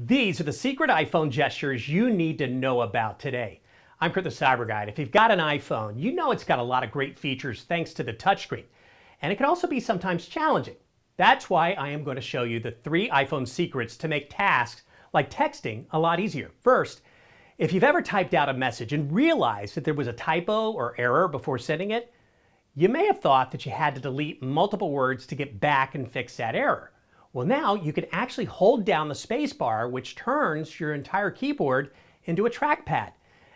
These are the secret iPhone gestures you need to know about today. I'm Kurt the CyberGuy. If you've got an iPhone, you know it's got a lot of great features thanks to the touchscreen. And it can also be sometimes challenging. That's why I am going to show you the 3 iPhone secrets to make tasks like texting a lot easier. First, if you've ever typed out a message and realized that there was a typo or error before sending it, you may have thought that you had to delete multiple words to get back and fix that error. Well, now you can actually hold down the space bar, which turns your entire keyboard into a trackpad.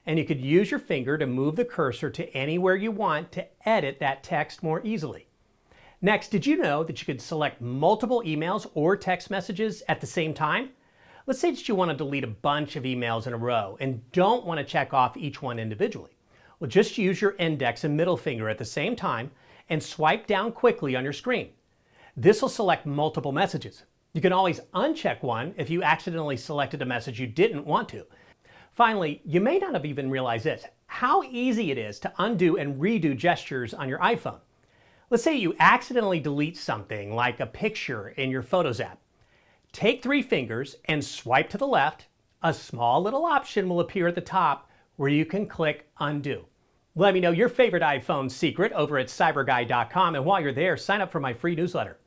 And you could use your finger to move the cursor to anywhere you want to edit that text more easily. Next, did you know that you could select multiple emails or text messages at the same time? Let's say that you want to delete a bunch of emails in a row and don't want to check off each one individually. Well, just use your index and middle finger at the same time and swipe down quickly on your screen. This will select multiple messages. You can always uncheck one if you accidentally selected a message you didn't want to. Finally, you may not have even realized this, how easy it is to undo and redo gestures on your iPhone. Let's say you accidentally delete something like a picture in your Photos app. Take 3 fingers and swipe to the left. A small little option will appear at the top where you can click undo. Let me know your favorite iPhone secret over at cyberguy.com, and while you're there, sign up for my free newsletter.